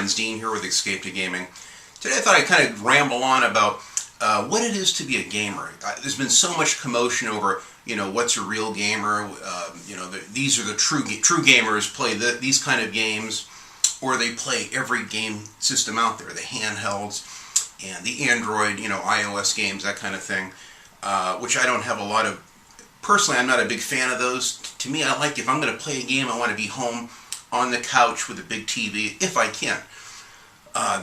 friends, Dean here with Escape to Gaming. Today I thought I'd kind of ramble on about what it is to be a gamer. There's been so much commotion over, what's a real gamer? These are the true gamers play these kind of games, or they play every game system out there, the handhelds and the Android, iOS games, that kind of thing, which I don't have a lot of. Personally, I'm not a big fan of those. To me, I like, if I'm going to play a game, I want to be home on the couch with a big TV, if I can.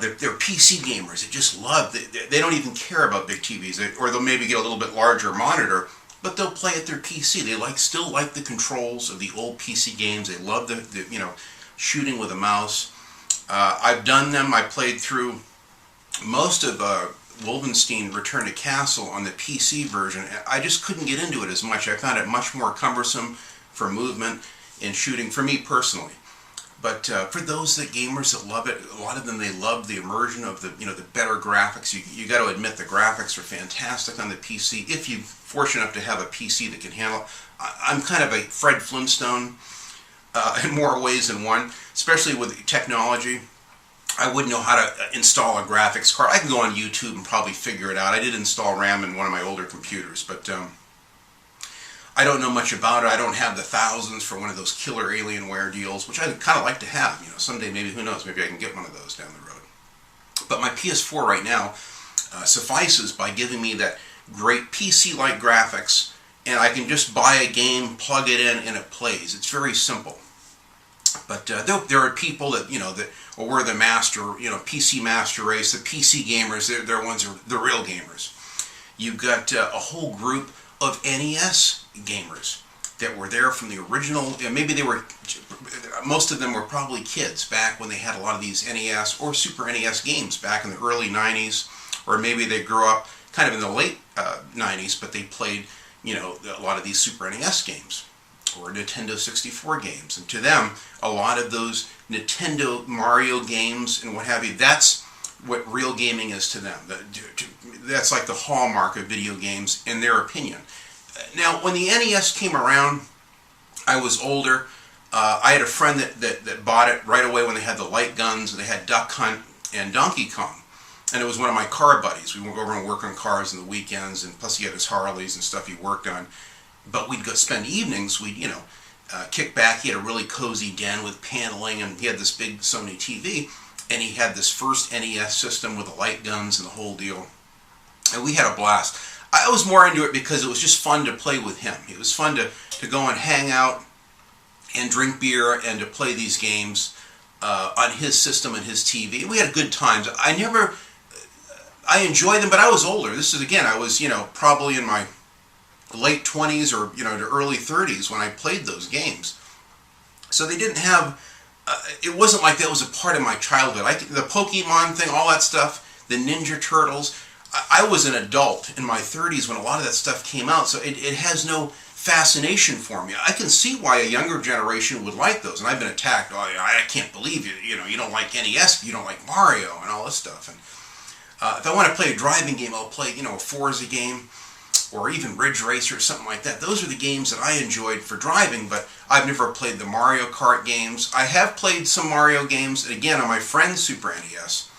They're PC gamers that just love, they don't even care about big TVs, or they'll maybe get a little bit larger monitor, but they'll play at their PC. They still like the controls of the old PC games. They love the shooting with a mouse. I've done them. I played through most of Wolfenstein Return to Castle on the PC version. I just couldn't get into it as much. I found it much more cumbersome for movement and shooting, for me personally. But for those gamers that love it, a lot of them, they love the immersion of the better graphics. You got to admit the graphics are fantastic on the PC. If you're fortunate enough to have a PC that can handle it. I'm kind of a Fred Flintstone in more ways than one, especially with technology. I wouldn't know how to install a graphics card. I can go on YouTube and probably figure it out. I did install RAM in one of my older computers, but I don't know much about it. I don't have the thousands for one of those killer Alienware deals, which I'd kind of like to have. Someday, maybe, who knows, maybe I can get one of those down the road. But my PS4 right now suffices by giving me that great PC-like graphics, and I can just buy a game, plug it in, and it plays. It's very simple. But there are people that, we're the master, PC master race, the PC gamers, they're ones, the real gamers. You've got a whole group of NES gamers that were there from the original. Maybe most of them were probably kids back when they had a lot of these NES or Super NES games back in the early 90s, or maybe they grew up kind of in the late 90s, but they played, a lot of these Super NES games or Nintendo 64 games. And to them, a lot of those Nintendo Mario games and what have you, that's what real gaming is to them. That's like the hallmark of video games in their opinion. Now, when the NES came around, I was older. I had a friend that bought it right away when they had the light guns, and they had Duck Hunt and Donkey Kong. And it was one of my car buddies. We would go over and work on cars on the weekends, and plus he had his Harleys and stuff he worked on. But we'd go spend evenings, we'd, kick back. He had a really cozy den with paneling, and he had this big Sony TV, and he had this first NES system with the light guns and the whole deal. And we had a blast. I was more into it because it was just fun to play with him. It was fun to go and hang out and drink beer and to play these games on his system and his TV. We had good times. I enjoyed them, but I was older. This is, again, I was, probably in my late 20s or, to early 30s when I played those games. So they didn't have, it wasn't like that was a part of my childhood. The Pokemon thing, all that stuff, the Ninja Turtles, I was an adult in my 30s when a lot of that stuff came out, so it has no fascination for me. I can see why a younger generation would like those, and I've been attacked. Oh, I can't believe you don't like NES, you don't like Mario and all this stuff. And if I want to play a driving game, I'll play, a Forza game, or even Ridge Racer or something like that. Those are the games that I enjoyed for driving, but I've never played the Mario Kart games. I have played some Mario games, again, on my friend's Super NES.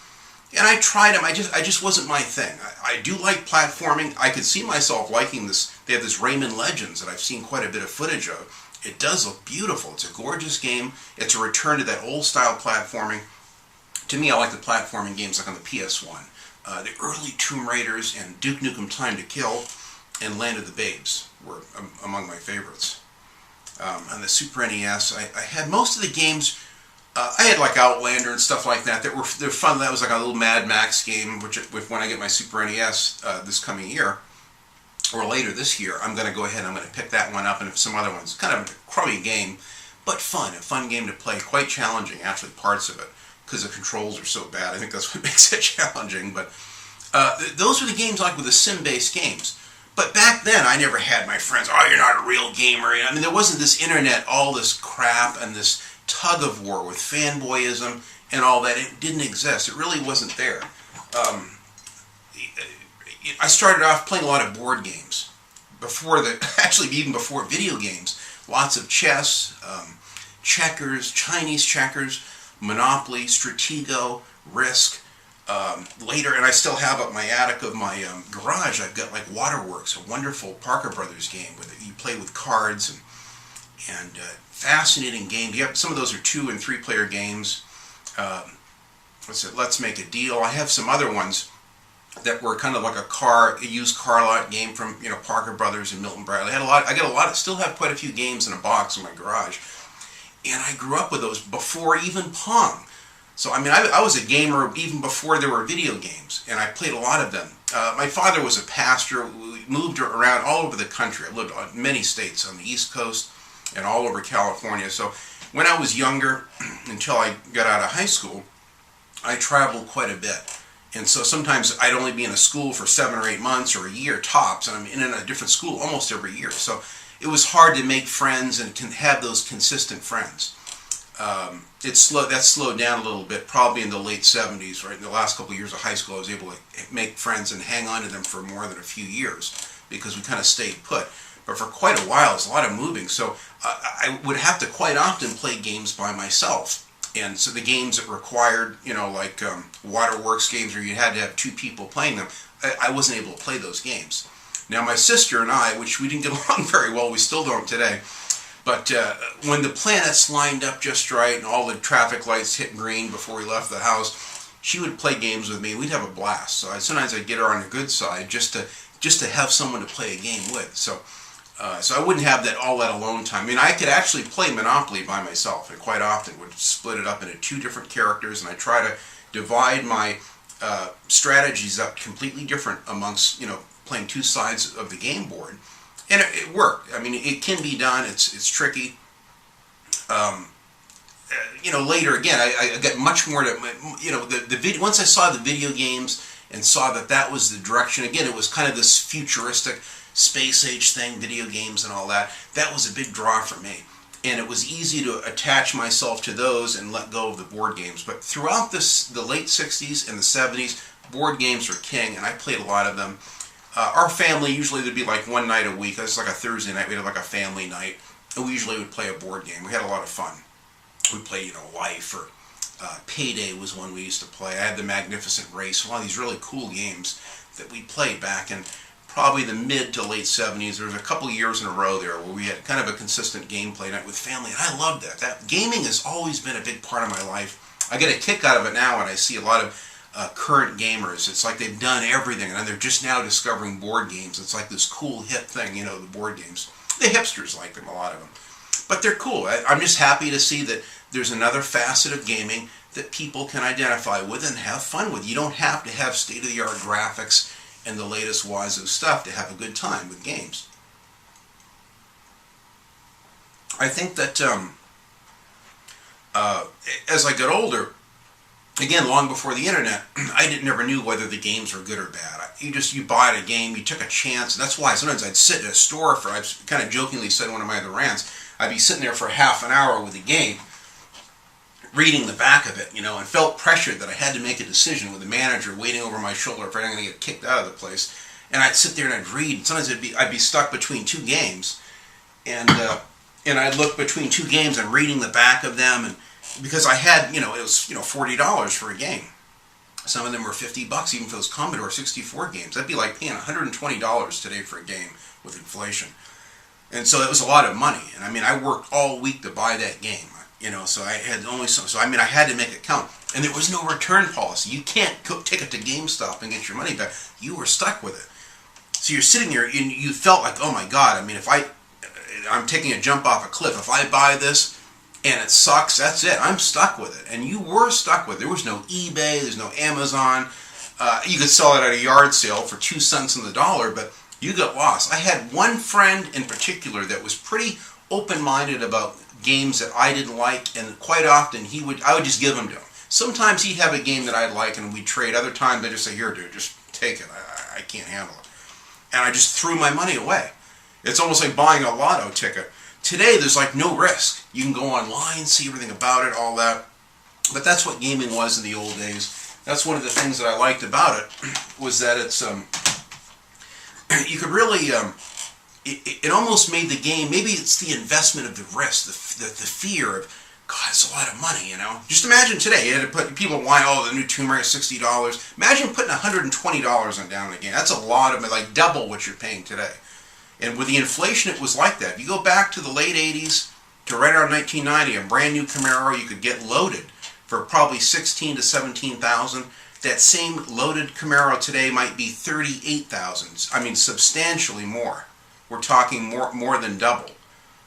And I tried them. I just wasn't my thing. I do like platforming. I could see myself liking this. They have this Rayman Legends that I've seen quite a bit of footage of. It does look beautiful. It's a gorgeous game. It's a return to that old style platforming. To me, I like the platforming games like on the PS1. The early Tomb Raiders and Duke Nukem Time to Kill and Land of the Babes were among my favorites. On the Super NES, I had most of the games. I had like Outlander and stuff like that. They're fun. That was like a little Mad Max game, which when I get my Super NES this coming year, or later this year, I'm going to go ahead and I'm going to pick that one up, and some other ones. Kind of a crummy game, but fun. A fun game to play. Quite challenging, actually, parts of it, because the controls are so bad. I think that's what makes it challenging. But those are the games I like with the sim-based games. But back then, I never had my friends, oh, you're not a real gamer. I mean, there wasn't this internet, all this crap, and this tug of war with fanboyism and all that. It didn't exist. It really wasn't there. I started off playing a lot of board games actually even before video games. Lots of chess, checkers, Chinese checkers. Monopoly, Stratego, Risk. Later, and I still have up my attic of my garage, I've got like Waterworks, a wonderful Parker Brothers game where you play with cards, and fascinating game. Some of those are 2 and 3 player games. Let's Make a Deal. I have some other ones that were kind of like a used car lot game from Parker Brothers and Milton Bradley. Still have quite a few games in a box in my garage, and I grew up with those before even Pong. So I mean, I was a gamer even before there were video games, and I played a lot of them. My father was a pastor. We moved around all over the country. I lived in many states on the East Coast and all over California. So when I was younger, until I got out of high school, I traveled quite a bit. And so sometimes I'd only be in a school for 7 or 8 months or a year tops, and I'm in a different school almost every year. So it was hard to make friends and have those consistent friends. That slowed down a little bit, probably in the late 70s, right? In the last couple of years of high school, I was able to make friends and hang on to them for more than a few years because we kind of stayed put. But for quite a while, it was a lot of moving. So I would have to quite often play games by myself. And so the games that required, like Waterworks games where you had to have 2 people playing them, I wasn't able to play those games. Now my sister and I, which we didn't get along very well, we still don't today, but when the planets lined up just right and all the traffic lights hit green before we left the house, she would play games with me and we'd have a blast. So sometimes I'd get her on the good side just to have someone to play a game with. So I wouldn't have all that alone time. I mean, I could actually play Monopoly by myself, and quite often would split it up into 2 different characters, and I try to divide my strategies up completely different amongst, playing 2 sides of the game board. And it worked. I mean, it can be done. It's tricky. Later again, I got much more to, the video. Once I saw the video games and saw that was the direction. Again, it was kind of this futuristic space age thing, video games and all that. That was a big draw for me. And it was easy to attach myself to those and let go of the board games. But throughout the late 60s and the 70s, board games were king, and I played a lot of them. Our family, usually there'd be like one night a week. It's like a Thursday night. We had like a family night, and we usually would play a board game. We had a lot of fun. We'd play, Life, or Payday was one we used to play. I had the Magnificent Race, a lot of these really cool games that we played back in probably the mid to late 70s. There was a couple years in a row there where we had kind of a consistent gameplay night with family, and I loved that. That gaming has always been a big part of my life. I get a kick out of it now when I see a lot of current gamers. It's like they've done everything, and they're just now discovering board games. It's like this cool hip thing, the board games. The hipsters like them, a lot of them. But they're cool. I'm just happy to see that there's another facet of gaming that people can identify with and have fun with. You don't have to have state-of-the-art graphics and the latest wazoo stuff to have a good time with games. I think that as I got older, again, long before the internet, I never knew whether the games were good or bad. You bought a game, you took a chance, and that's why sometimes I'd sit in a store I've kind of jokingly said in one of my other rants, I'd be sitting there for half an hour with a game, reading the back of it, and felt pressured that I had to make a decision with the manager waiting over my shoulder if I didn't get kicked out of the place. And I'd sit there and I'd read, and sometimes I'd be stuck between 2 games, and I'd look between 2 games and reading the back of them, and because I had, it was, $40 for a game. Some of them were $50, even for those Commodore 64 games. That'd be like paying $120 today for a game with inflation. And so that was a lot of money. And I mean, I worked all week to buy that game, so I had only I had to make it count. And there was no return policy. You can't take it to GameStop and get your money back. You were stuck with it. So you're sitting there and you felt like, oh my God, I mean, if I'm taking a jump off a cliff. If I buy this and it sucks, that's it. I'm stuck with it. And you were stuck with it. There was no eBay. There's no Amazon. You could sell it at a yard sale for 2 cents on the dollar, but you got lost. I had one friend in particular that was pretty open-minded about games that I didn't like, and quite often I would just give them to him. Sometimes he'd have a game that I'd like and we'd trade. Other times I'd just say, here dude, just take it. I can't handle it. And I just threw my money away. It's almost like buying a lotto ticket. Today there's like no risk. You can go online, see everything about it, all that. But that's what gaming was in the old days. That's one of the things that I liked about it, was that it's you could really it almost made the game, maybe it's the investment of the risk, the fear of God, it's a lot of money, you know. Just imagine today, you had to put, people want, oh, the new Tomb Raider is $60. Imagine putting $120 on down in a game. That's a lot of money, like double what you're paying today. And with the inflation, it was like that. If you go back to the late 80s to right around 1990, a brand new Camaro you could get loaded for probably 16 to 17,000. That same loaded Camaro today might be 38,000. I mean, substantially more. We're talking more than double.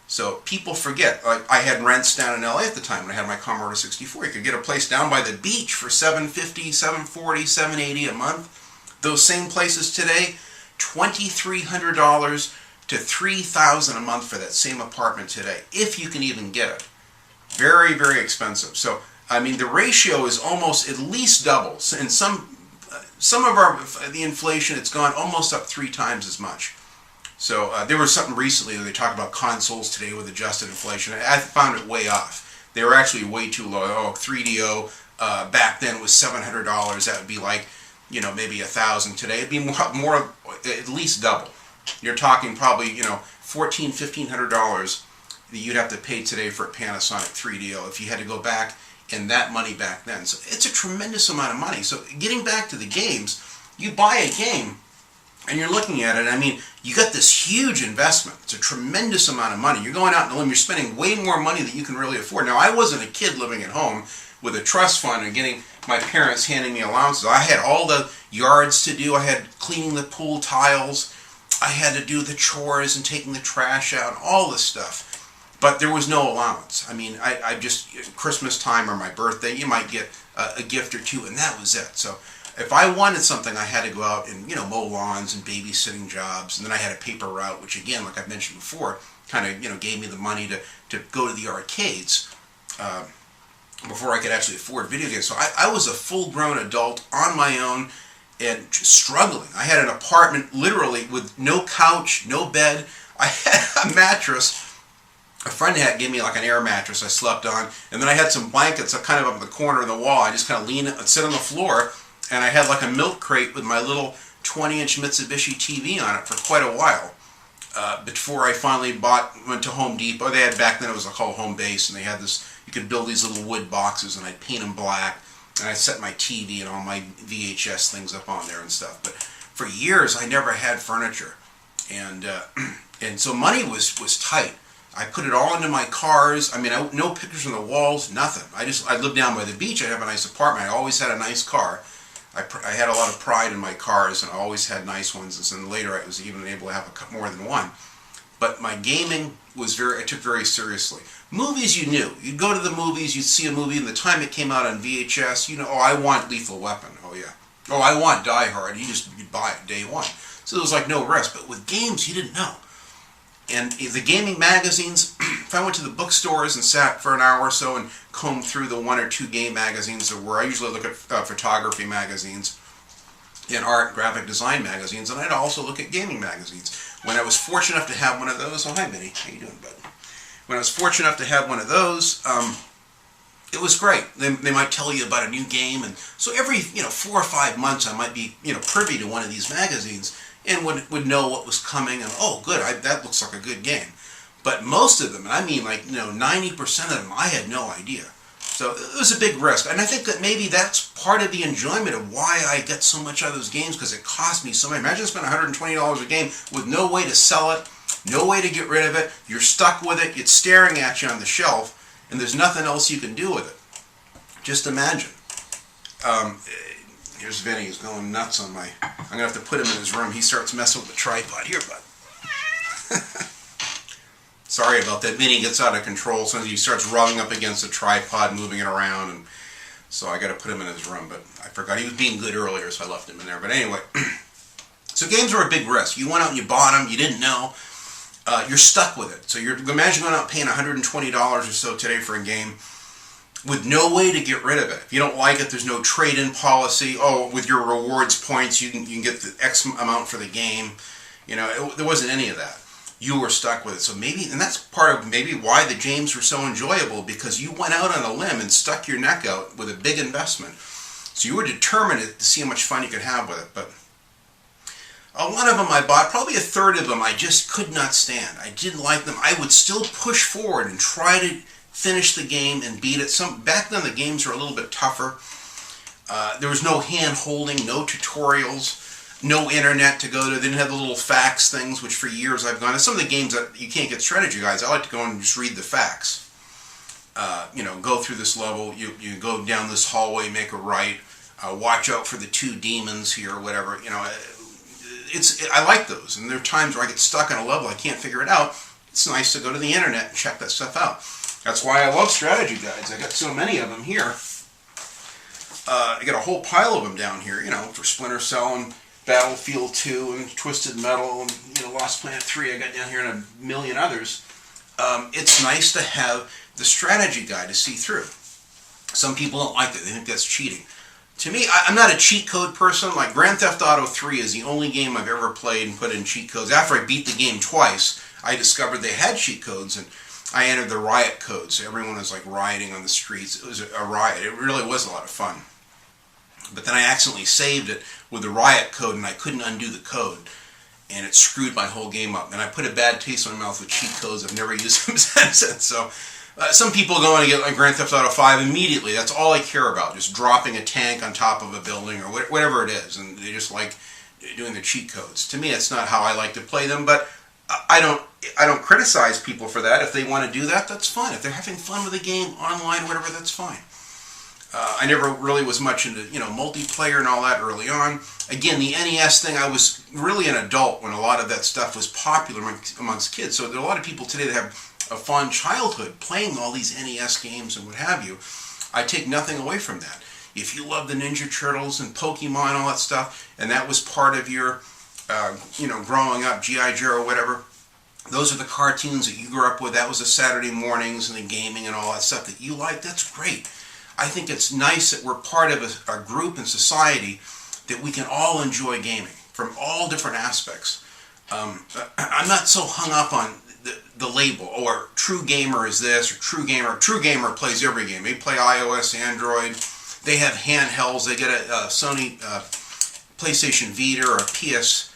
So people forget. Like, I had rents down in LA at the time when I had my Commodore 64. You could get a place down by the beach for $750, $740, $780 a month. Those same places today, $2,300 to $3,000 a month for that same apartment today, if you can even get it. Very, very expensive. So, I mean, the ratio is almost at least double. In some of the inflation, it's gone almost up 3 times as much. So there was something recently that they talked about consoles today with adjusted inflation. I found it way off. They were actually way too low. Oh, 3DO back then was $700. That would be like, you know, maybe $1,000 today. It'd be more at least double. You're talking probably, you know, $1,400, $1,500 that you'd have to pay today for a Panasonic 3DO if you had to go back and that money back then. So it's a tremendous amount of money. So getting back to the games, you buy a game and you're looking at it, I mean, you got this huge investment. It's a tremendous amount of money. You're going out on a limb, you're spending way more money than you can really afford. Now, I wasn't a kid living at home with a trust fund and getting my parents handing me allowances. I had all the yards to do. I had cleaning the pool tiles. I had to do the chores and taking the trash out, all this stuff. But there was no allowance. I mean, I just, Christmas time or my birthday, you might get a gift or two, and that was it. So if I wanted something, I had to go out and, you know, mow lawns and babysitting jobs. And then I had a paper route, which again, like I mentioned before, kind of, you know, gave me the money to go to the arcades before I could actually afford video games. So I was a full-grown adult on my own and struggling. I had an apartment literally with no couch, no bed. I had a mattress. A friend gave me like an air mattress I slept on, and then I had some blankets kind of up in the corner of the wall. I just kind of sit on the floor, and I had like a milk crate with my little 20-inch Mitsubishi TV on it for quite a while before I finally went to Home Depot. They had, back then it was called Home Base, and they had this, you could build these little wood boxes, and I'd paint them black, and I'd set my TV and all my VHS things up on there and stuff. But for years, I never had furniture, and so money was tight. I put it all into my cars. I mean, no pictures on the walls, nothing. I lived down by the beach. I have a nice apartment. I always had a nice car. I had a lot of pride in my cars, and I always had nice ones. And then later, I was even able to have more than one. But my gaming I took very seriously. Movies, you knew. You'd go to the movies, you'd see a movie, and the time it came out on VHS, you know, oh, I want Lethal Weapon. Oh, yeah. Oh, I want Die Hard. You'd buy it day one. So there was like no risk. But with games, you didn't know. And the gaming magazines, if I went to the bookstores and sat for an hour or so and combed through the 1 or 2 game magazines there were, I usually look at photography magazines and art and graphic design magazines, and I'd also look at gaming magazines. When I was fortunate enough to have one of those, oh hi Minnie, how you doing, bud? When I was fortunate enough to have one of those, it was great. They might tell you about a new game, and so every 4 or 5 months I might be privy to one of these magazines and would know what was coming, and oh good, that looks like a good game. But most of them, and I mean like 90% of them, I had no idea. So it was a big risk, and I think that maybe that's part of the enjoyment of why I get so much out of those games, because it cost me so much. Imagine spending $120 a game with no way to sell it, no way to get rid of it. You're stuck with it. It's staring at you on the shelf, and there's nothing else you can do with it. Just imagine. Here's Vinny. He's going nuts on my... I'm going to have to put him in his room. He starts messing with the tripod. Here, bud. Sorry about that. Vinny gets out of control. Sometimes he starts rubbing up against the tripod, moving it around, and so I got to put him in his room. But I forgot. He was being good earlier, so I left him in there. But anyway, so games were a big risk. You went out and you bought them. You didn't know. You're stuck with it. So imagine going out and paying $120 or so today for a game with no way to get rid of it. If you don't like it, there's no trade-in policy. Oh, with your rewards points, you can get the X amount for the game. There wasn't any of that. You were stuck with it. So maybe, and that's part of maybe why the games were so enjoyable, because you went out on a limb and stuck your neck out with a big investment. So you were determined to see how much fun you could have with it. But a lot of them I bought, probably a third of them I just could not stand. I didn't like them. I would still push forward and try to finish the game and beat it. Back then the games were a little bit tougher. There was no hand holding, no tutorials, no internet to go to. They didn't have the little facts things, which for years I've gone to. Some of the games that you can't get strategy guides, I like to go and just read the facts. Go through this level, you go down this hallway, make a right, watch out for the 2 demons here, or whatever. I like those, and there are times where I get stuck on a level, I can't figure it out. It's nice to go to the internet and check that stuff out. That's why I love strategy guides. I got so many of them here. I got a whole pile of them down here, for Splinter Cell and Battlefield 2 and Twisted Metal and Lost Planet 3. I got down here and a million others. It's nice to have the strategy guide to see through. Some people don't like that. They think that's cheating. To me, I'm not a cheat code person. Like Grand Theft Auto 3 is the only game I've ever played and put in cheat codes. After I beat the game twice, I discovered they had cheat codes, and I entered the riot code. So everyone was like rioting on the streets. It was a riot. It really was a lot of fun. But then I accidentally saved it with the riot code, and I couldn't undo the code. And it screwed my whole game up. And I put a bad taste in my mouth with cheat codes. I've never used them since. So some people go on and get like Grand Theft Auto 5 immediately. That's all I care about, just dropping a tank on top of a building or whatever it is. And they just like doing the cheat codes. To me, it's not how I like to play them. But I don't criticize people for that. If they want to do that, that's fine. If they're having fun with the game online or whatever, that's fine. I never really was much into, multiplayer and all that early on. Again, the NES thing, I was really an adult when a lot of that stuff was popular amongst kids. So there are a lot of people today that have a fond childhood playing all these NES games and what have you. I take nothing away from that. If you love the Ninja Turtles and Pokemon and all that stuff, and that was part of your, growing up, G.I. Joe or whatever, those are the cartoons that you grew up with. That was the Saturday mornings and the gaming and all that stuff that you like. That's great. I think it's nice that we're part of a group in society that we can all enjoy gaming from all different aspects. I'm not so hung up on the label, or true gamer is this, or true gamer plays every game. They play iOS, Android, they have handhelds, they get a Sony PlayStation Vita or a PS,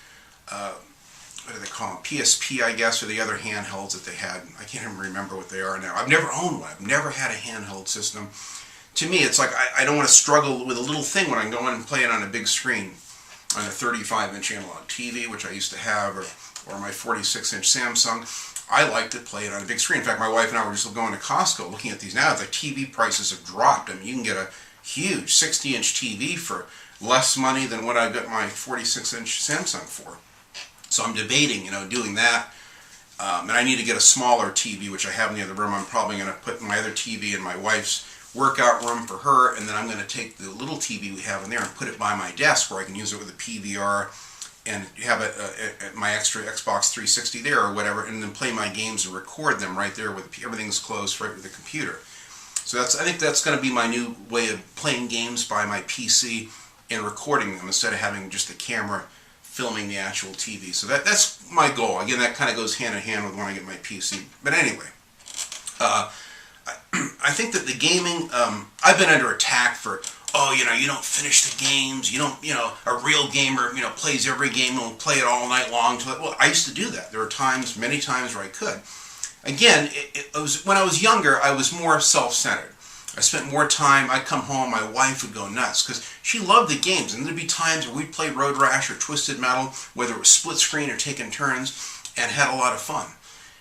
what do they call them, PSP I guess, or the other handhelds that they had. I can't even remember what they are now. I've never owned one. I've never had a handheld system. To me, it's like I don't want to struggle with a little thing when I go in and play it on a big screen, on a 35-inch analog TV, which I used to have, or my 46-inch Samsung. I like to play it on a big screen. In fact, my wife and I were just going to Costco looking at these now. The TV prices have dropped. I mean, you can get a huge 60-inch TV for less money than what I got my 46-inch Samsung for. So I'm debating, doing that. And I need to get a smaller TV, which I have in the other room. I'm probably going to put my other TV in my wife's workout room for her, and then I'm going to take the little TV we have in there and put it by my desk where I can use it with a PVR and have my extra Xbox 360 there or whatever, and then play my games and record them right there with everything's closed right with the computer. So I think that's going to be my new way of playing games by my PC and recording them instead of having just the camera filming the actual TV. So that's my goal. Again, that kind of goes hand in hand with when I get my PC. But anyway, I think that the gaming, I've been under attack for, you don't finish the games, you don't, a real gamer, plays every game and will play it all night long. Well, I used to do that. There were many times where I could. Again, it was when I was younger, I was more self-centered. I spent more time, I'd come home, my wife would go nuts because she loved the games, and there'd be times where we'd play Road Rash or Twisted Metal, whether it was split screen or taking turns, and had a lot of fun.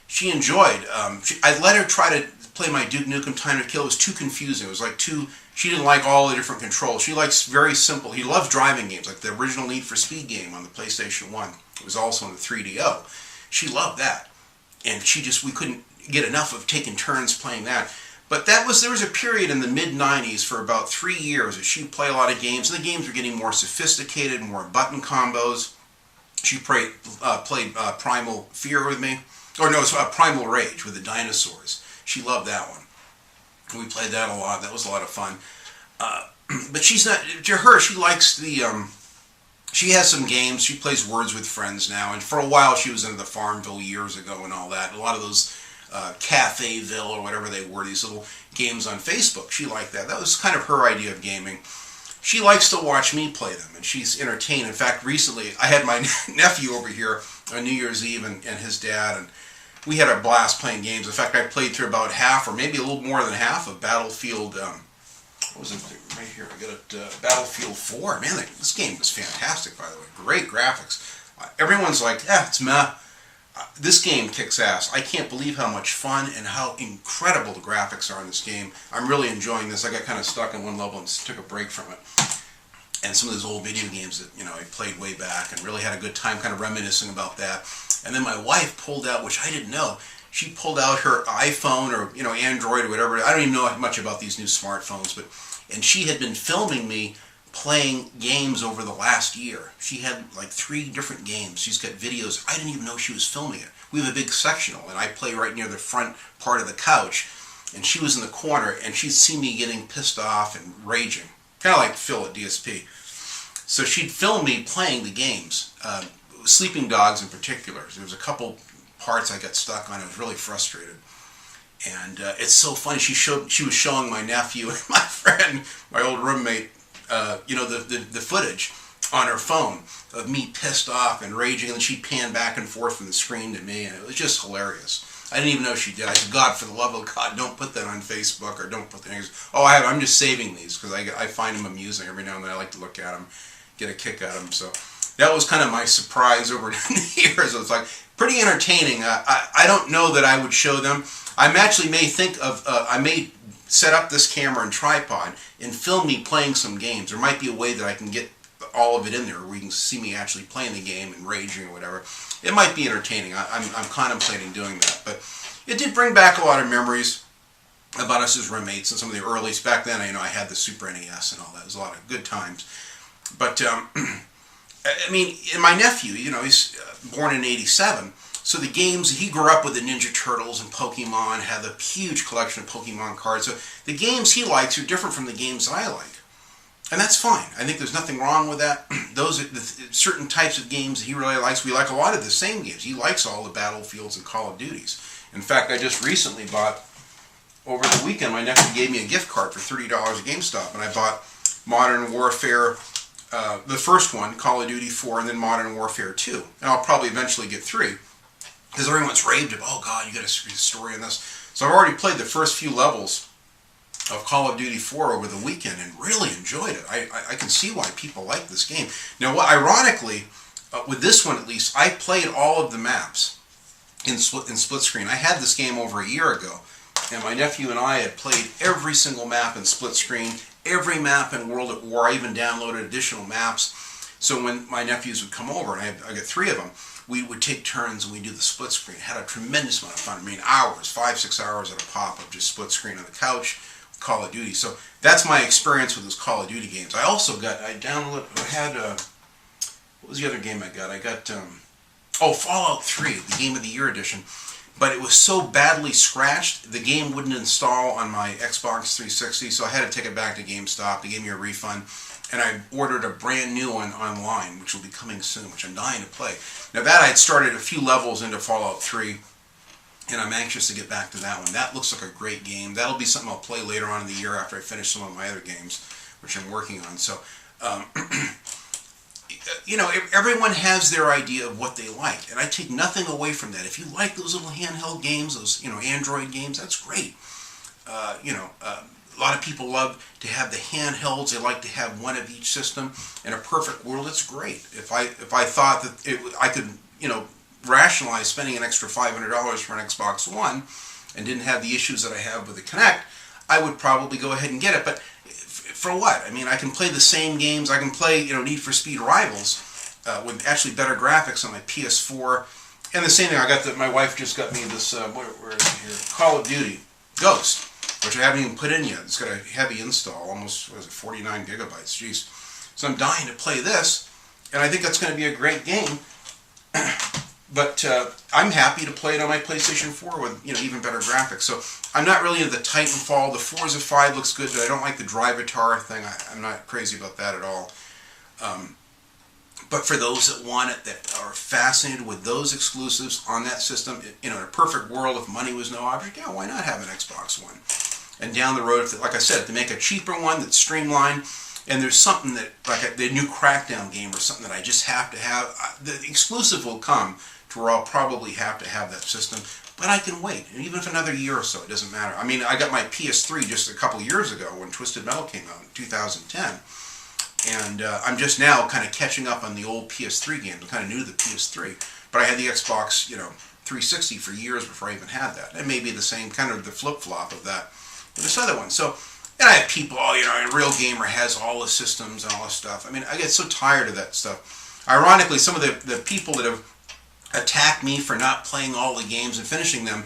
She enjoyed, I let her try to play my Duke Nukem Time to Kill. It was too confusing. It was like she didn't like all the different controls. She likes very simple, he loves driving games, like the original Need for Speed game on the PlayStation 1. It was also on the 3DO. She loved that. And we couldn't get enough of taking turns playing that. But there was a period in the mid-90s for about 3 years that she'd play a lot of games, and the games were getting more sophisticated, more button combos. She played Primal Fear with me. Or no, it was Primal Rage with the dinosaurs. She loved that one. We played that a lot. That was a lot of fun. But she's not, to her, she likes she has some games. She plays Words with Friends now. And for a while, she was into the Farmville years ago and all that. A lot of those Caféville or whatever they were, these little games on Facebook. She liked that. That was kind of her idea of gaming. She likes to watch me play them, and she's entertained. In fact, recently, I had my nephew over here on New Year's Eve and his dad, and we had a blast playing games. In fact, I played through about half, or maybe a little more than half, of Battlefield. What was it right here? I got it. Battlefield 4. Man, this game was fantastic. By the way, great graphics. Everyone's like, "Yeah, it's meh." This game kicks ass. I can't believe how much fun and how incredible the graphics are in this game. I'm really enjoying this. I got kind of stuck in one level and took a break from it. And some of those old video games that I played way back and really had a good time kind of reminiscing about that. And then my wife pulled out, which I didn't know, she pulled out her iPhone or Android or whatever. I don't even know much about these new smartphones, and she had been filming me playing games over the last year. She had like 3 different games. She's got videos. I didn't even know she was filming it. We have a big sectional, and I play right near the front part of the couch, and she was in the corner, and she'd see me getting pissed off and raging, kind of like Phil at DSP. So she'd film me playing the games, Sleeping Dogs in particular. There was a couple parts I got stuck on. I was really frustrated. And it's so funny. She was showing my nephew and my friend, my old roommate, the footage on her phone of me pissed off and raging, and then she'd pan back and forth from the screen to me, and it was just hilarious. I didn't even know she did. I said, "God, for the love of God, don't put that on Facebook, or don't put that." "Oh, I'm just saving these because I find them amusing. Every now and then I like to look at them, get a kick out of them." So that was kind of my surprise over the years. It was like pretty entertaining. I don't know that I would show them. I may set up this camera and tripod and film me playing some games. There might be a way that I can get all of it in there where you can see me actually playing the game and raging or whatever. It might be entertaining. I'm contemplating doing that. But it did bring back a lot of memories about us as roommates and some of the earliest. Back then, I had the Super NES and all that. It was a lot of good times. But, I mean, and my nephew, he's born in '87. So the games, he grew up with the Ninja Turtles and Pokemon, had a huge collection of Pokemon cards. So the games he likes are different from the games I like. And that's fine. I think there's nothing wrong with that. Those are certain types of games that he really likes. We like a lot of the same games. He likes all the Battlefields and Call of Duties. In fact, I just recently bought, over the weekend, my nephew gave me a gift card for $30 at GameStop, and I bought Modern Warfare, the first one, Call of Duty 4, and then Modern Warfare 2. And I'll probably eventually get 3. Because everyone's raved about, "Oh God, you got to read the story on this." So I've already played the first few levels of Call of Duty 4 over the weekend and really enjoyed it. I can see why people like this game. Now, ironically, with this one at least, I played all of the maps in split screen. I had this game over a year ago, and my nephew and I had played every single map in split screen, every map in World at War. I even downloaded additional maps. So when my nephews would come over, and I got 3 of them, we would take turns and we'd do the split screen. It had a tremendous amount of fun. I mean, hours, 5-6 hours at a pop of just split screen on the couch with Call of Duty. So that's my experience with those Call of Duty games. I also what was the other game I got? I got, Fallout 3, the Game of the Year edition. But it was so badly scratched, the game wouldn't install on my Xbox 360, so I had to take it back to GameStop. They gave me a refund. And I ordered a brand new one online, which will be coming soon, which I'm dying to play. Now that I had started a few levels into Fallout 3, and I'm anxious to get back to that one. That looks like a great game. That'll be something I'll play later on in the year after I finish some of my other games, which I'm working on. So, everyone has their idea of what they like, and I take nothing away from that. If you like those little handheld games, those Android games, that's great. A lot of people love to have the handhelds. They like to have one of each system. In a perfect world, it's great. If I thought that I could, rationalize spending an extra $500 for an Xbox One and didn't have the issues that I have with the Kinect, I would probably go ahead and get it. But for what? I mean, I can play the same games. I can play, Need for Speed Rivals with actually better graphics on my PS4. And the same thing, my wife just got me this, where is it here? Call of Duty Ghost, which I haven't even put in yet. It's got a heavy install, almost, 49 gigabytes, jeez. So I'm dying to play this, and I think that's going to be a great game. But I'm happy to play it on my PlayStation 4 with, even better graphics. So I'm not really into the Titanfall. The Forza 5 looks good, but I don't like the Drivatar thing. I'm not crazy about that at all. But for those that want it, that are fascinated with those exclusives on that system, in a perfect world, if money was no object, yeah, why not have an Xbox One? And down the road, like I said, to make a cheaper one that's streamlined, and there's something that, like the new Crackdown game or something that I just have to have, the exclusive will come to where I'll probably have to have that system. but I can wait. And even if another year or so, it doesn't matter. I mean, I got my PS3 just a couple years ago when Twisted Metal came out in 2010. And I'm just now kind of catching up on the old PS3 games. I'm kind of new to the PS3. But I had the Xbox, 360 for years before I even had that. It may be the same, kind of the flip-flop of that with this other one. So, and I have people, a real gamer has all the systems and all this stuff. I mean, I get so tired of that stuff. Ironically, some of the people that have attacked me for not playing all the games and finishing them,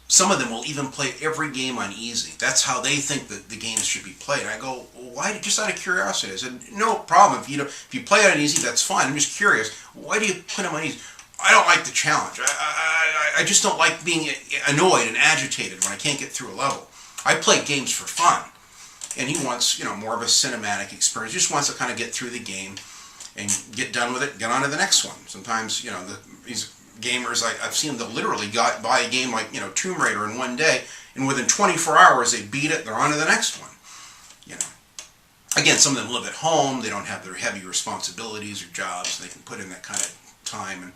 some of them will even play every game on easy. That's how they think that the games should be played. I go, well, why? Just out of curiosity. I said, no problem. If you play it on easy, that's fine. I'm just curious. Why do you put them on easy? I don't like the challenge. I just don't like being annoyed and agitated when I can't get through a level. I play games for fun. And he wants, more of a cinematic experience. He just wants to kind of get through the game and get done with it, get on to the next one. Sometimes, these gamers, I've seen them that literally got by a game like, Tomb Raider in one day, and within 24 hours they beat it, they're on to the next one. Again, some of them live at home, they don't have their heavy responsibilities or jobs, they can put in that kind of time. And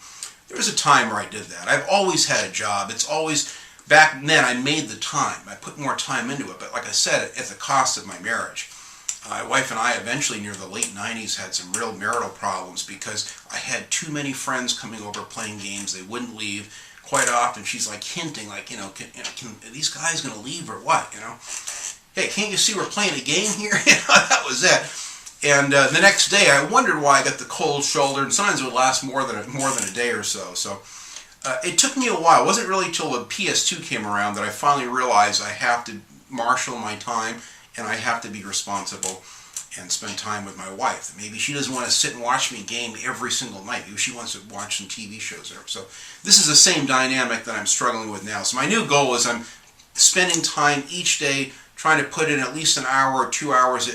there was a time where I did that. I've always had a job. It's always, back then I made the time. I put more time into it, but like I said, at the cost of my marriage. My wife and I eventually, near the late 90s, had some real marital problems because I had too many friends coming over playing games. They wouldn't leave. Quite often, she's like hinting, like, are these guys going to leave or what, Hey, can't you see we're playing a game here? That was it. And the next day, I wondered why I got the cold shoulder, and sometimes it would last more than a day or so. So it took me a while. It wasn't really until the PS2 came around that I finally realized I have to marshal my time, and I have to be responsible and spend time with my wife. Maybe she doesn't want to sit and watch me game every single night. Maybe she wants to watch some TV shows. So this is the same dynamic that I'm struggling with now. So my new goal is I'm spending time each day trying to put in at least an hour or 2 hours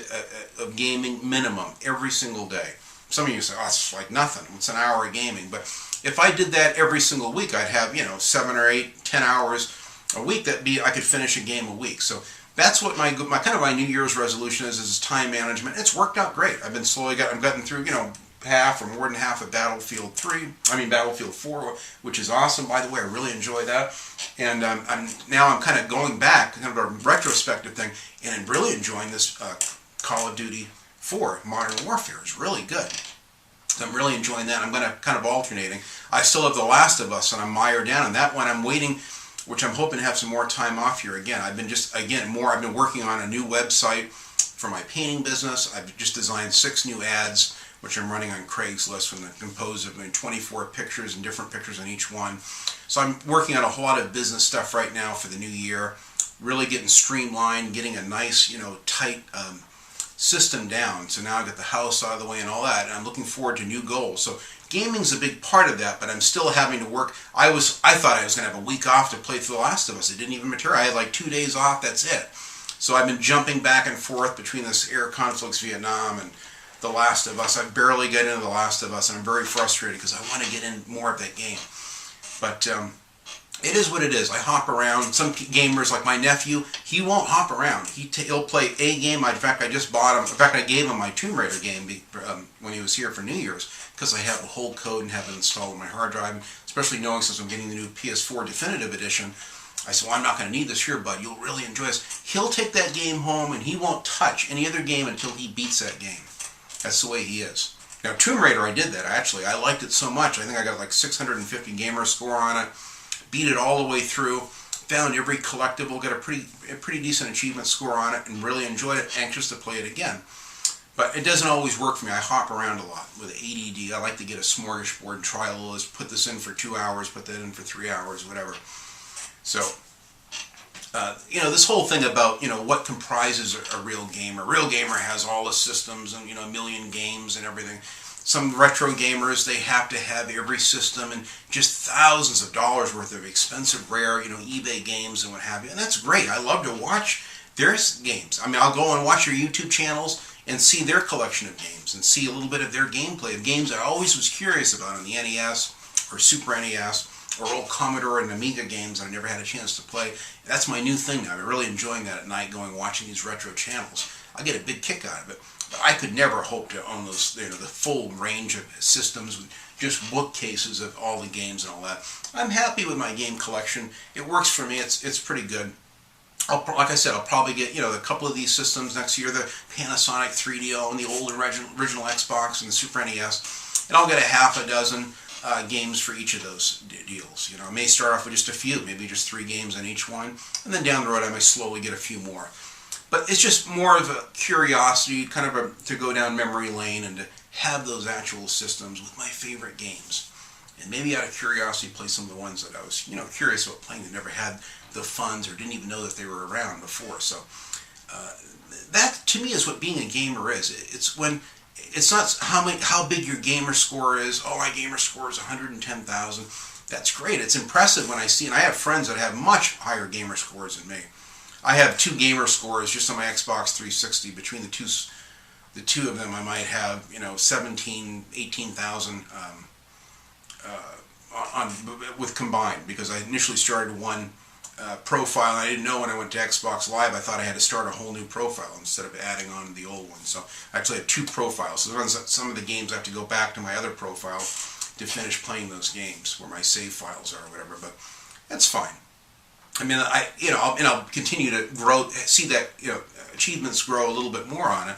of gaming minimum every single day. Some of you say, oh, it's like nothing. It's an hour of gaming. But if I did that every single week, I'd have, 7 or 8, 10 hours a week. I could finish a game a week. So that's what my New Year's resolution is time management. It's worked out great. I've been I'm getting through, half or more than half of Battlefield 4, which is awesome, by the way. I really enjoy that. And I'm kind of going back, kind of a retrospective thing, and I'm really enjoying this Call of Duty 4, Modern Warfare. It's really good. So I'm really enjoying that. I'm going to kind of alternating. I still have The Last of Us, and I'm mired down on that one. I'm waiting, which I'm hoping to have some more time off here again. I've been working on a new website for my painting business. I've just designed 6 new ads, which I'm running on Craigslist, from the composed of 24 pictures and different pictures on each one. So I'm working on a whole lot of business stuff right now for the new year, really getting streamlined, getting a nice, tight system down. So now I've got the house out of the way and all that, and I'm looking forward to new goals. So gaming's a big part of that, but I'm still having to work. I thought I was going to have a week off to play through The Last of Us. It didn't even materialize. I had like 2 days off, that's it. So I've been jumping back and forth between this air conflicts, Vietnam, and The Last of Us. I barely get into The Last of Us, and I'm very frustrated because I want to get in more of that game. But it is what it is. I hop around. Some gamers, like my nephew, he won't hop around. He'll play a game. In fact, I just bought him. In fact, I gave him my Tomb Raider game when he was here for New Year's, because I have the whole code and have it installed on my hard drive. Especially knowing, since I'm getting the new PS4 Definitive Edition, I said, well, I'm not going to need this here, bud. You'll really enjoy this. He'll take that game home, and he won't touch any other game until he beats that game. That's the way he is. Now, Tomb Raider, I did that, actually. I liked it so much. I think I got like 650 gamer score on it. Beat it all the way through. Found every collectible. Got a pretty decent achievement score on it, and really enjoyed it. Anxious to play it again. But it doesn't always work for me. I hop around a lot with ADD. I like to get a smorgasbord and try a little. Put this in for 2 hours, put that in for 3 hours, whatever. So, this whole thing about, what comprises a real gamer. A real gamer has all the systems and, a million games and everything. Some retro gamers, they have to have every system and just thousands of dollars worth of expensive, rare, eBay games and what have you. And that's great. I love to watch their games. I mean, I'll go and watch their YouTube channels and see their collection of games and see a little bit of their gameplay of games I always was curious about on the NES or Super NES. Or old Commodore and Amiga games I never had a chance to play. That's my new thing now. I'm really enjoying that at night, watching these retro channels. I get a big kick out of it. But I could never hope to own those, the full range of systems with just bookcases of all the games and all that. I'm happy with my game collection. It works for me. It's pretty good. Like I said, I'll probably get, a couple of these systems next year, the Panasonic 3DO and the old original Xbox and the Super NES, and I'll get a half a dozen games for each of those deals. I may start off with just a few, maybe just 3 games on each one, and then down the road I may slowly get a few more. But it's just more of a curiosity, kind of to go down memory lane and to have those actual systems with my favorite games. And maybe out of curiosity play some of the ones that I was, curious about playing that never had the funds or didn't even know that they were around before. So that to me is what being a gamer is. It's when it's not how big your gamer score is. Oh, my gamer score is 110,000. That's great. It's impressive when I see, and I have friends that have much higher gamer scores than me. I have 2 gamer scores just on my Xbox 360. Between the two of them, I might have 17, 18,000 with combined, because I initially started one profile. I didn't know when I went to Xbox Live, I thought I had to start a whole new profile instead of adding on the old one. So I actually had 2 profiles. So some of the games I have to go back to my other profile to finish playing those games where my save files are or whatever. But that's fine. I mean, I'll continue to grow, see that achievements grow a little bit more on it.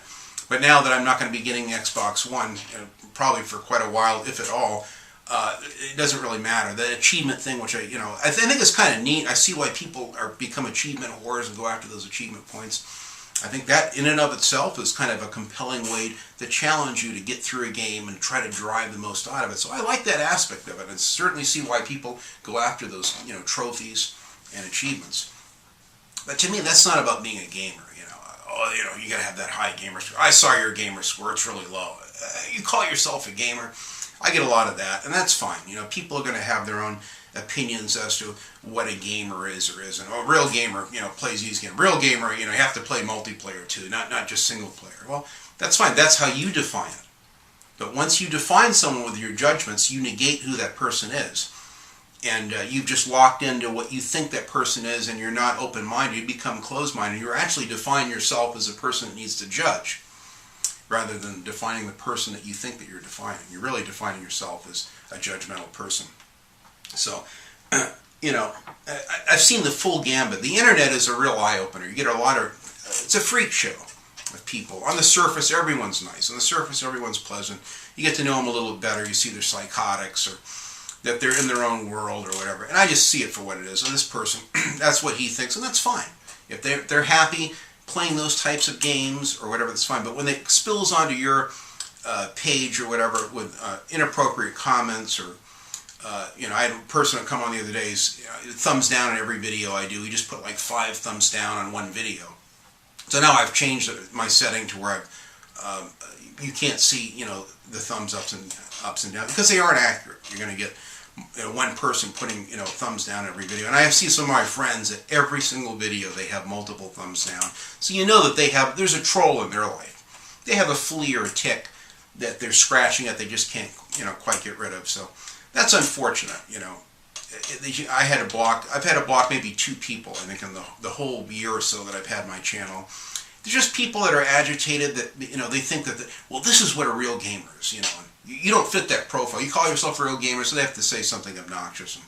But now that I'm not going to be getting the Xbox One, probably for quite a while, if at all, it doesn't really matter. The achievement thing, which I think is kind of neat. I see why people become achievement whores and go after those achievement points. I think that in and of itself is kind of a compelling way to challenge you to get through a game and try to drive the most out of it. So I like that aspect of it, and certainly see why people go after those trophies and achievements. But to me, that's not about being a gamer. You got to have that high gamer score. I saw your gamer score; it's really low. You call yourself a gamer. I get a lot of that, and that's fine. People are going to have their own opinions as to what a gamer is or isn't. A real gamer, plays these games. Real gamer, you have to play multiplayer too, not just single player. Well, that's fine. That's how you define it. But once you define someone with your judgments, you negate who that person is. And you've just locked into what you think that person is, and you're not open-minded. You become closed-minded. You're actually defining yourself as a person that needs to judge, rather than defining the person that you think that you're defining. You're really defining yourself as a judgmental person. So, I've seen the full gambit. The internet is a real eye-opener. You get a lot of, it's a freak show of people. On the surface, everyone's nice. On the surface, everyone's pleasant. You get to know them a little bit better. You see their psychotics, or that they're in their own world or whatever. And I just see it for what it is. And this person, that's what he thinks, and that's fine. If they're happy playing those types of games or whatever, that's fine. But when it spills onto your page or whatever with inappropriate comments, or I had a person that come on the other day, thumbs down on every video I do. He just put like 5 thumbs down on one video. So now I've changed my setting to where you can't see the thumbs ups and downs, because they aren't accurate. You're going to get one person putting thumbs down every video, and I have seen some of my friends that every single video they have multiple thumbs down. So that there's a troll in their life. They have a flea or a tick that they're scratching at, they just can't quite get rid of. So that's unfortunate. I've had to block maybe 2 people, I think, in the whole year or so that I've had my channel. They're just people that are agitated, that they think that this is what a real gamer is. You don't fit that profile. You call yourself a real gamer, so they have to say something obnoxious. And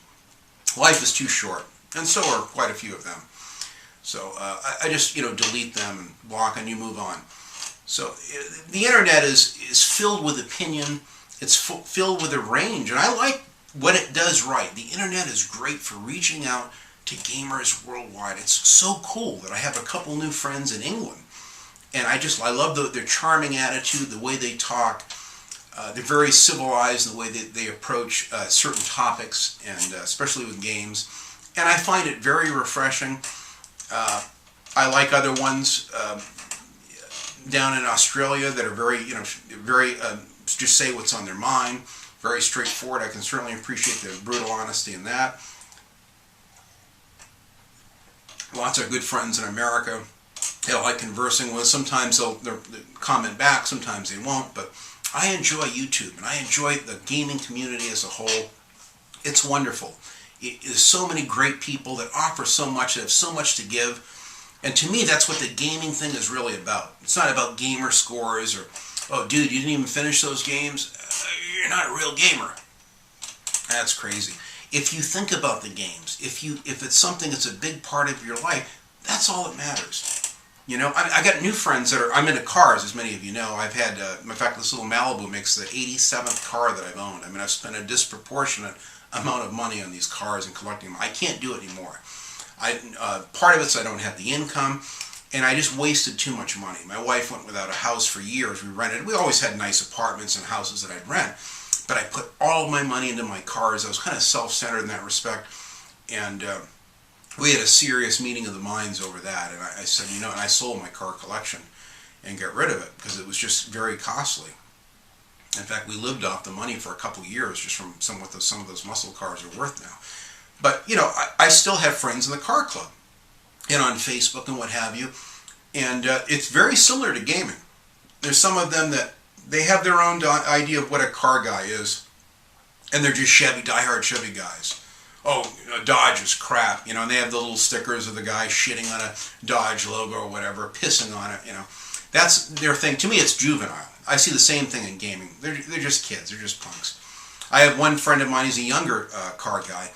life is too short, and so are quite a few of them. So I just delete them and block, and you move on. So the internet is filled with opinion. It's filled with a range, and I like what it does right. The internet is great for reaching out to gamers worldwide. It's so cool that I have a couple new friends in England, and I love their charming attitude, the way they talk. They're very civilized in the way they approach certain topics, and especially with games. And I find it very refreshing. I like other ones down in Australia that are very just say what's on their mind, very straightforward. I can certainly appreciate the brutal honesty in that. Lots of good friends in America that I like conversing with. Sometimes they'll comment back, sometimes they won't, but I enjoy YouTube, and I enjoy the gaming community as a whole. It's wonderful. There's so many great people that offer so much, that have so much to give. And to me, that's what the gaming thing is really about. It's not about gamer scores or, oh, dude, you didn't even finish those games. You're not a real gamer. That's crazy. If you think about the games, if it's something that's a big part of your life, that's all that matters. You know, I got new friends that I'm into cars, as many of you know. I've had, in fact, this little Malibu makes the 87th car that I've owned. I mean, I've spent a disproportionate amount of money on these cars and collecting them. I can't do it anymore. Part of it's I don't have the income, and I just wasted too much money. My wife went without a house for years. We rented. We always had nice apartments and houses that I'd rent, but I put all my money into my cars. I was kind of self-centered in that respect, and we had a serious meeting of the minds over that. And I said, you know, and I sold my car collection and got rid of it because it was just very costly. In fact, we lived off the money for a couple of years just from some of those muscle cars are worth now. But, you know, I still have friends in the car club and on Facebook and what have you. And it's very similar to gaming. There's some of them that they have their own idea of what a car guy is. And they're just diehard Chevy guys. Oh, Dodge is crap, you know, and they have the little stickers of the guy shitting on a Dodge logo or whatever, pissing on it, you know. That's their thing. To me, it's juvenile. I see the same thing in gaming. They're just kids. They're just punks. I have one friend of mine, he's a younger car guy,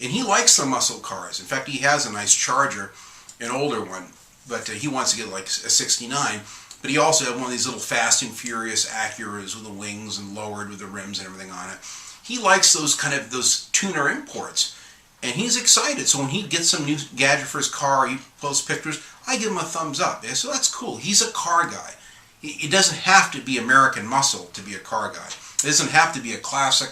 and he likes the muscle cars. In fact, he has a nice Charger, an older one, but he wants to get like a 69. But he also has one of these little Fast and Furious Acuras with the wings and lowered with the rims and everything on it. He likes those tuner imports, and he's excited. So when he gets some new gadget for his car, he posts pictures, I give him a thumbs up. Yeah, so that's cool. He's a car guy. It doesn't have to be American muscle to be a car guy. It doesn't have to be a classic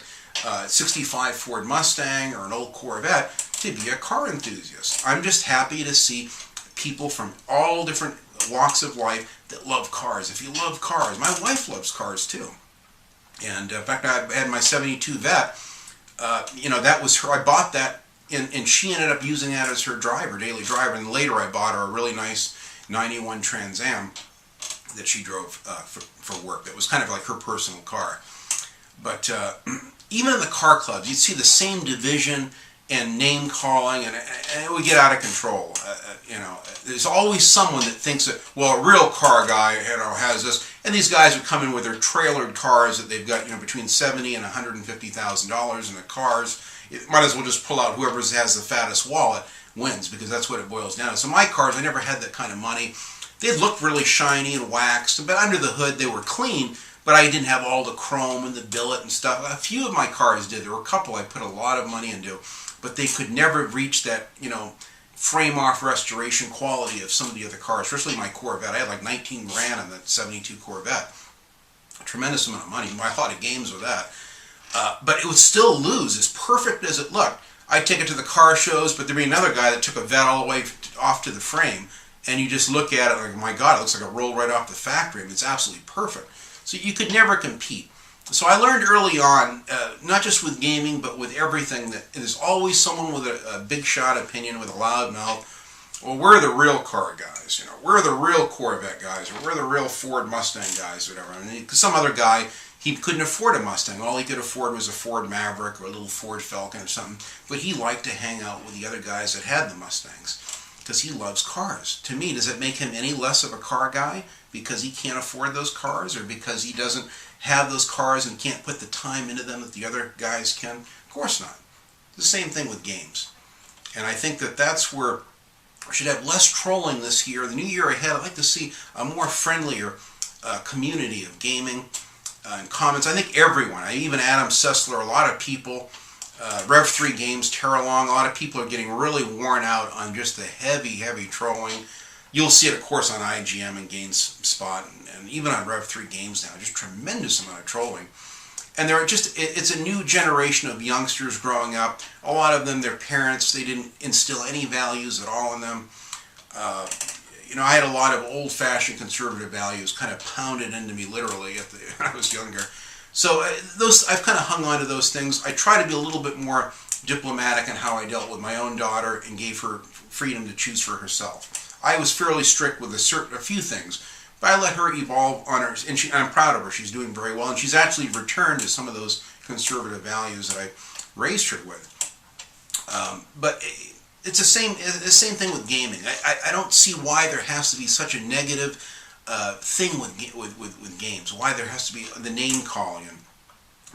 65 Ford Mustang or an old Corvette to be a car enthusiast. I'm just happy to see people from all different walks of life that love cars. If you love cars, my wife loves cars too. And in fact, I had my 72 Vet. You know, that was her. I bought that, and she ended up using that as her driver, daily driver. And later, I bought her a really nice 91 Trans Am that she drove for work. It was kind of like her personal car. But even in the car clubs, you'd see the same division and name calling, and it would get out of control. You know, there's always someone that thinks that, well, a real car guy, you know, has this, and these guys would come in with their trailered cars that they've got, you know, between $70,000 and $150,000 in the cars. It might as well just pull out whoever has the fattest wallet wins, because that's what it boils down to. So my cars, I never had that kind of money. They looked really shiny and waxed, but under the hood they were clean. But I didn't have all the chrome and the billet and stuff. A few of my cars did. There were a couple I put a lot of money into, but they could never reach that, you know, frame-off restoration quality of some of the other cars, especially my Corvette. I had like 19 grand on that 72 Corvette. A tremendous amount of money. I had a lot of games with that. But it would still lose, as perfect as it looked. I'd take it to the car shows, but there'd be another guy that took a Vet all the way off to the frame, and you just look at it like, my God, it looks like it rolled right off the factory. I mean, it's absolutely perfect. So you could never compete. So I learned early on, not just with gaming, but with everything, that there's always someone with a big shot opinion, with a loud mouth. Well, we're the real car guys, you know. We're the real Corvette guys, or we're the real Ford Mustang guys, or whatever. I mean, some other guy, he couldn't afford a Mustang. All he could afford was a Ford Maverick or a little Ford Falcon or something. But he liked to hang out with the other guys that had the Mustangs because he loves cars. To me, does it make him any less of a car guy because he can't afford those cars, or because he doesn't have those cars and can't put the time into them that the other guys can? Of course not. The same thing with games. And I think that that's where we should have less trolling this year. The new year ahead, I'd like to see a more friendlier community of gaming and comments. I think everyone, even Adam Sessler, a lot of people, Rev3 Games, Terralong, a lot of people are getting really worn out on just the heavy trolling. You'll see it, of course, on IGM and GameSpot, and even on Rev3 Games now. Just tremendous amount of trolling. And it's a new generation of youngsters growing up. A lot of them, their parents, they didn't instill any values at all in them. You know, I had a lot of old-fashioned conservative values kind of pounded into me literally when I was younger. So I've kind of hung on to those things. I try to be a little bit more diplomatic in how I dealt with my own daughter and gave her freedom to choose for herself. I was fairly strict with a few things, but I let her evolve on her, and I'm proud of her. She's doing very well, and she's actually returned to some of those conservative values that I raised her with. But it's the same thing with gaming. I don't see why there has to be such a negative thing with games. Why there has to be the name calling and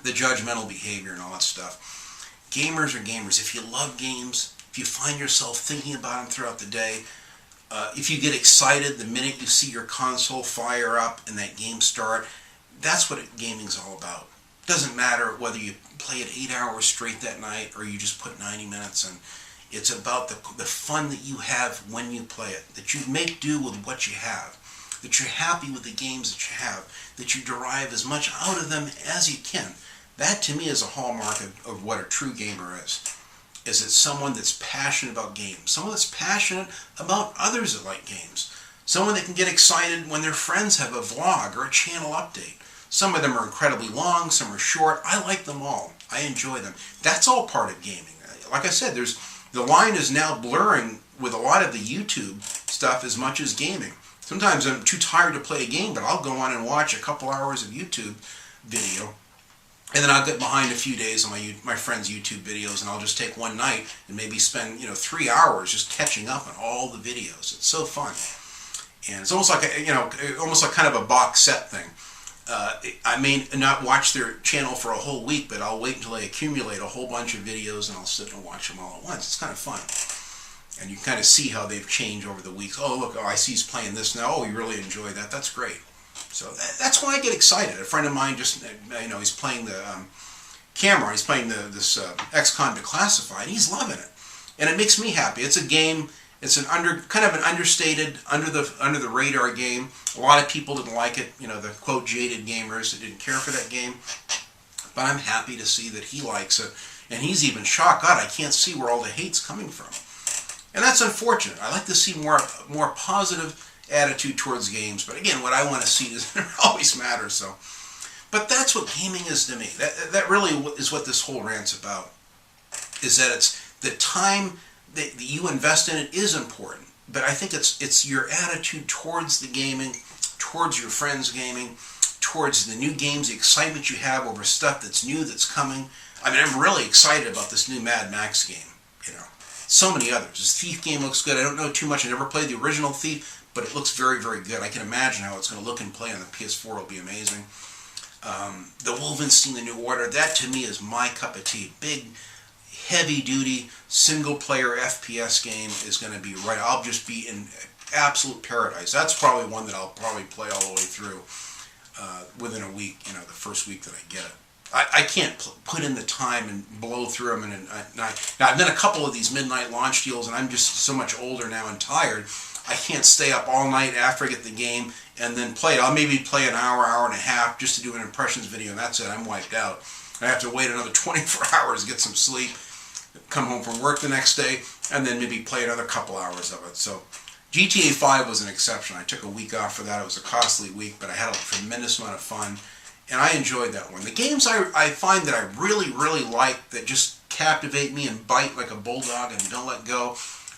the judgmental behavior and all that stuff. gamers are gamers. If you love games, if you find yourself thinking about them throughout the day, if you get excited the minute you see your console fire up and that game start, that's what gaming's all about. It doesn't matter whether you play it 8 hours straight that night or you just put 90 minutes in. It's about the fun that you have when you play it, that you make do with what you have, that you're happy with the games that you have, that you derive as much out of them as you can. That to me is a hallmark of what a true gamer is it someone that's passionate about games, someone that's passionate about others that like games, someone that can get excited when their friends have a vlog or a channel update. Some of them are incredibly long, some are short. I like them all. I enjoy them. That's all part of gaming. Like I said, the line is now blurring with a lot of the YouTube stuff as much as gaming. Sometimes I'm too tired to play a game, but I'll go on and watch a couple hours of YouTube video. And then I'll get behind a few days on my friends' YouTube videos, and I'll just take one night and maybe spend 3 hours just catching up on all the videos. It's so fun, and it's almost like almost like kind of a box set thing. I may not watch their channel for a whole week, but I'll wait until they accumulate a whole bunch of videos, and I'll sit and watch them all at once. It's kind of fun, and you kind of see how they've changed over the weeks. Oh, look! Oh, I see he's playing this now. Oh, you really enjoy that. That's great. So that's why I get excited. A friend of mine just, he's playing the camera. He's playing this XCOM Declassified. And he's loving it, and it makes me happy. It's a game. It's kind of an understated, under the radar game. A lot of people didn't like it. The quote jaded gamers that didn't care for that game. But I'm happy to see that he likes it, and he's even shocked. God, I can't see where all the hate's coming from, and that's unfortunate. I like to see more positive attitude towards games, but again, what I want to see doesn't always matter. So, but that's what gaming is to me. That really is what this whole rant's about. Is that it's the time that you invest in it is important, but I think it's your attitude towards the gaming, towards your friends' gaming, towards the new games, the excitement you have over stuff that's new, that's coming. I mean, I'm really excited about this new Mad Max game. So many others. This Thief game looks good. I don't know too much. I never played the original Thief, but it looks very, very good. I can imagine how it's going to look and play on the PS4. It'll be amazing. The Wolfenstein: The New Order, that to me is my cup of tea. Big, heavy-duty, single-player FPS game is going to be right. I'll just be in absolute paradise. That's probably one that I'll probably play all the way through within a week, the first week that I get it. I can't put in the time and blow through them. Now, I've done a couple of these midnight launch deals, and I'm just so much older now and tired. I can't stay up all night after I get the game and then play it. I'll maybe play an hour, hour and a half just to do an impressions video, and that's it. I'm wiped out. I have to wait another 24 hours, get some sleep, come home from work the next day, and then maybe play another couple hours of it. So GTA 5 was an exception. I took a week off for that. It was a costly week, but I had a tremendous amount of fun, and I enjoyed that one. The games I find that I really, really like, that just captivate me and bite like a bulldog and don't let go,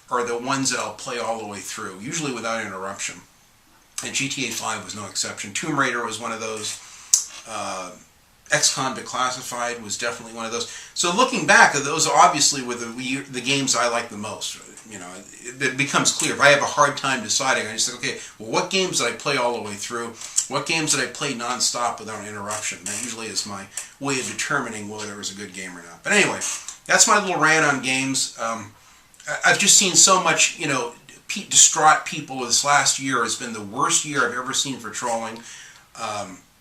are the ones that I'll play all the way through, usually without interruption. And GTA 5 was no exception. Tomb Raider was one of those. XCOM Declassified was definitely one of those. So looking back, those obviously were the games I like the most. It becomes clear. If I have a hard time deciding, I just think, okay, well, what games did I play all the way through? What games did I play nonstop without interruption? That usually is my way of determining whether it was a good game or not. But anyway, that's my little rant on games. I've just seen so much, distraught people. This last year has been the worst year I've ever seen for trolling.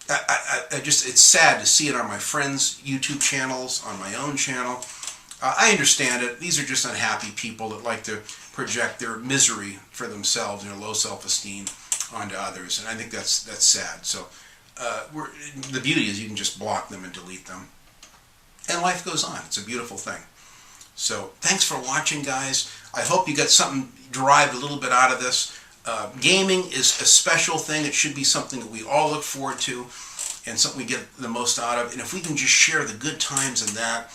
It's sad to see it on my friends' YouTube channels, on my own channel. I understand it. These are just unhappy people that like to project their misery for themselves and their low self-esteem onto others, and I think that's sad. So the beauty is you can just block them and delete them, and life goes on. It's a beautiful thing. So thanks for watching, guys. I hope you got something derived a little bit out of this. Gaming is a special thing. It should be something that we all look forward to and something we get the most out of. And if we can just share the good times in that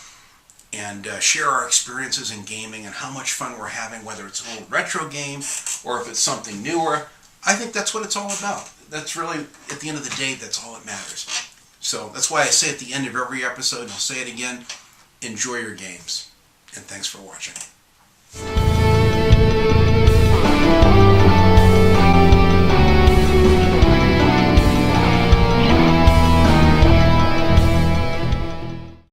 and share our experiences in gaming and how much fun we're having, whether it's an old retro game or if it's something newer, I think that's what it's all about. That's really, at the end of the day, that's all that matters. So that's why I say at the end of every episode, and I'll say it again, enjoy your games. And thanks for watching.